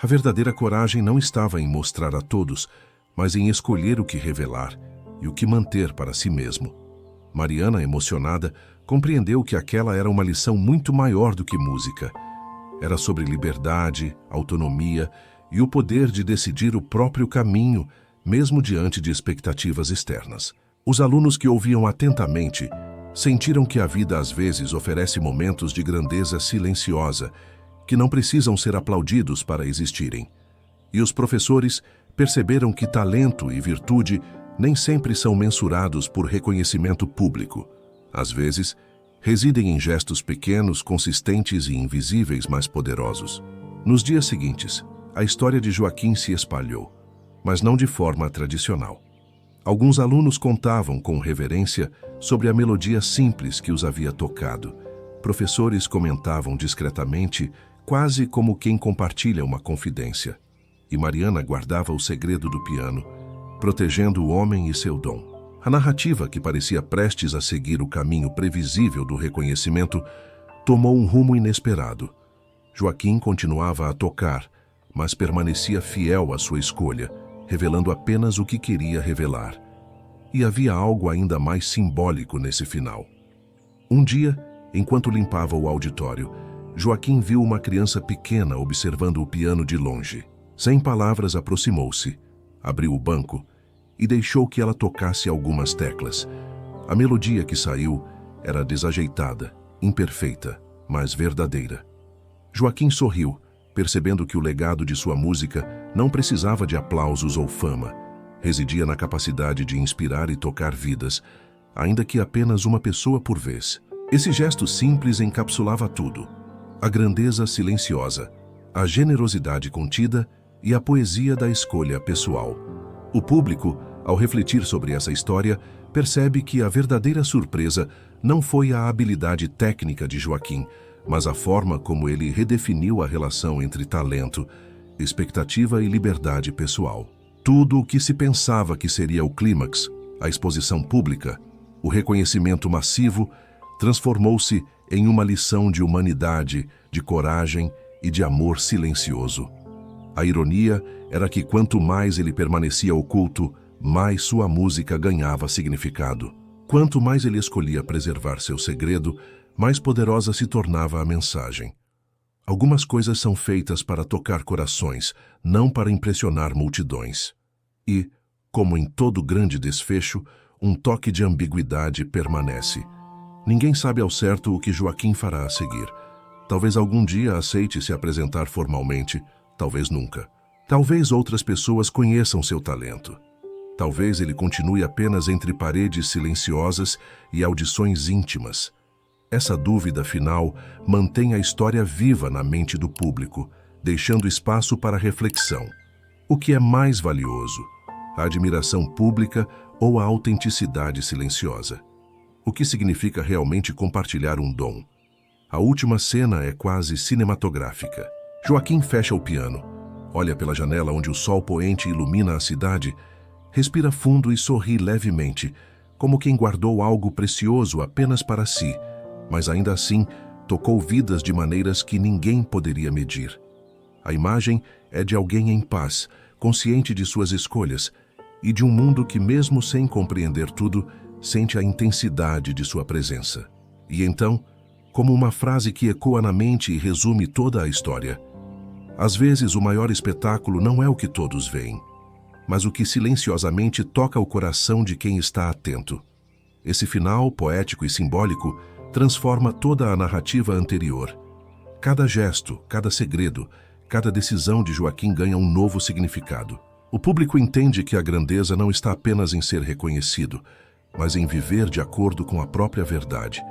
A verdadeira coragem não estava em mostrar a todos, mas em escolher o que revelar e o que manter para si mesmo. Mariana, emocionada, compreendeu que aquela era uma lição muito maior do que música. Era sobre liberdade, autonomia e o poder de decidir o próprio caminho, mesmo diante de expectativas externas. Os alunos que ouviam atentamente sentiram que a vida às vezes oferece momentos de grandeza silenciosa, que não precisam ser aplaudidos para existirem. E os professores perceberam que talento e virtude nem sempre são mensurados por reconhecimento público. Às vezes, residem em gestos pequenos, consistentes e invisíveis, mas poderosos. Nos dias seguintes, a história de Joaquim se espalhou, mas não de forma tradicional. Alguns alunos contavam com reverência sobre a melodia simples que os havia tocado. Professores comentavam discretamente, quase como quem compartilha uma confidência. E Mariana guardava o segredo do piano, protegendo o homem e seu dom. A narrativa, que parecia prestes a seguir o caminho previsível do reconhecimento, tomou um rumo inesperado. Joaquim continuava a tocar, mas permanecia fiel à sua escolha, revelando apenas o que queria revelar. E havia algo ainda mais simbólico nesse final. Um dia, enquanto limpava o auditório, Joaquim viu uma criança pequena observando o piano de longe. Sem palavras, aproximou-se, abriu o banco e deixou que ela tocasse algumas teclas. A melodia que saiu era desajeitada, imperfeita, mas verdadeira. Joaquim sorriu, percebendo que o legado de sua música não precisava de aplausos ou fama. Residia na capacidade de inspirar e tocar vidas, ainda que apenas uma pessoa por vez. Esse gesto simples encapsulava tudo: a grandeza silenciosa, a generosidade contida e a poesia da escolha pessoal. O público, ao refletir sobre essa história, percebe que a verdadeira surpresa não foi a habilidade técnica de Joaquim, mas a forma como ele redefiniu a relação entre talento, expectativa e liberdade pessoal. Tudo o que se pensava que seria o clímax, a exposição pública, o reconhecimento massivo, transformou-se em uma lição de humanidade, de coragem e de amor silencioso. A ironia era que quanto mais ele permanecia oculto, mais sua música ganhava significado. Quanto mais ele escolhia preservar seu segredo, mais poderosa se tornava a mensagem. Algumas coisas são feitas para tocar corações, não para impressionar multidões. E, como em todo grande desfecho, um toque de ambiguidade permanece. Ninguém sabe ao certo o que Joaquim fará a seguir. Talvez algum dia aceite se apresentar formalmente, talvez nunca. Talvez outras pessoas conheçam seu talento. Talvez ele continue apenas entre paredes silenciosas e audições íntimas. Essa dúvida final mantém a história viva na mente do público, deixando espaço para reflexão. O que é mais valioso? A admiração pública ou a autenticidade silenciosa? o que significa realmente compartilhar um dom. A última cena é quase cinematográfica. Joaquim fecha o piano, olha pela janela onde o sol poente ilumina a cidade, respira fundo e sorri levemente, como quem guardou algo precioso apenas para si, mas ainda assim tocou vidas de maneiras que ninguém poderia medir. A imagem é de alguém em paz, consciente de suas escolhas, e de um mundo que, mesmo sem compreender tudo, sente a intensidade de sua presença. E então, como uma frase que ecoa na mente e resume toda a história, às vezes o maior espetáculo não é o que todos veem, mas o que silenciosamente toca o coração de quem está atento. Esse final, poético e simbólico, transforma toda a narrativa anterior. Cada gesto, cada segredo, cada decisão de Joaquim ganha um novo significado. O público entende que a grandeza não está apenas em ser reconhecido, mas em viver de acordo com a própria verdade,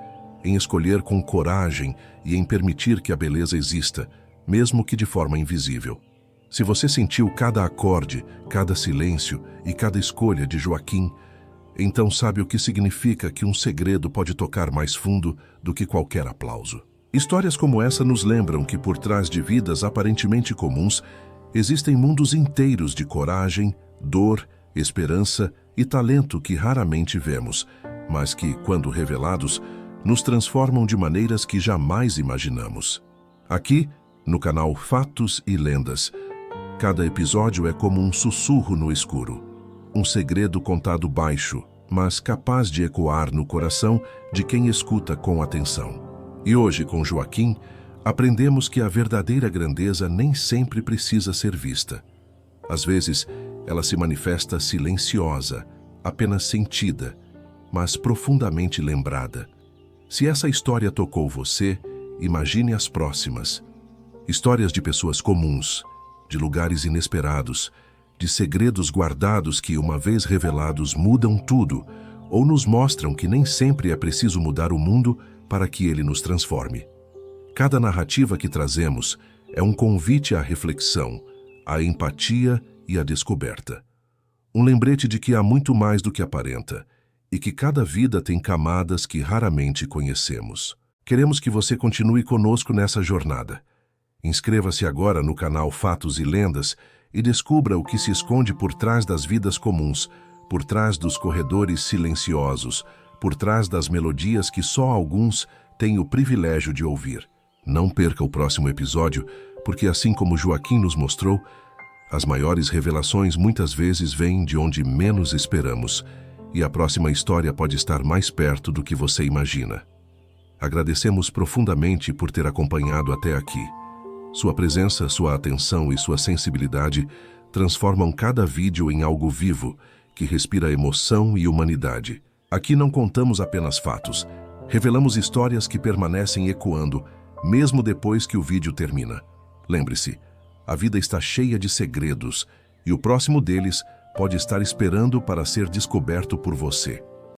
em escolher com coragem e em permitir que a beleza exista, mesmo que de forma invisível. Se você sentiu cada acorde, cada silêncio e cada escolha de Joaquim, então sabe o que significa que um segredo pode tocar mais fundo do que qualquer aplauso. Histórias como essa nos lembram que por trás de vidas aparentemente comuns, existem mundos inteiros de coragem, dor, esperança e talento que raramente vemos, mas que, quando revelados, nos transformam de maneiras que jamais imaginamos. Aqui, no canal Fatos e Lendas, cada episódio é como um sussurro no escuro, um segredo contado baixo, mas capaz de ecoar no coração de quem escuta com atenção. E hoje, com Joaquim, aprendemos que a verdadeira grandeza nem sempre precisa ser vista. Às vezes, ela se manifesta silenciosa, apenas sentida, mas profundamente lembrada. Se essa história tocou você, imagine as próximas. Histórias de pessoas comuns, de lugares inesperados, de segredos guardados que, uma vez revelados, mudam tudo, ou nos mostram que nem sempre é preciso mudar o mundo para que ele nos transforme. Cada narrativa que trazemos é um convite à reflexão, à empatia e à descoberta. Um lembrete de que há muito mais do que aparenta, e que cada vida tem camadas que raramente conhecemos. Queremos que você continue conosco nessa jornada. Inscreva-se agora no canal Fatos e Lendas e descubra o que se esconde por trás das vidas comuns, por trás dos corredores silenciosos, por trás das melodias que só alguns têm o privilégio de ouvir. Não perca o próximo episódio, porque assim como Joaquim nos mostrou, as maiores revelações muitas vezes vêm de onde menos esperamos, e a próxima história pode estar mais perto do que você imagina. Agradecemos profundamente por ter acompanhado até aqui. Sua presença, sua atenção e sua sensibilidade transformam cada vídeo em algo vivo, que respira emoção e humanidade. Aqui não contamos apenas fatos, revelamos histórias que permanecem ecoando, mesmo depois que o vídeo termina. Lembre-se, a vida está cheia de segredos, e o próximo deles pode estar esperando para ser descoberto por você.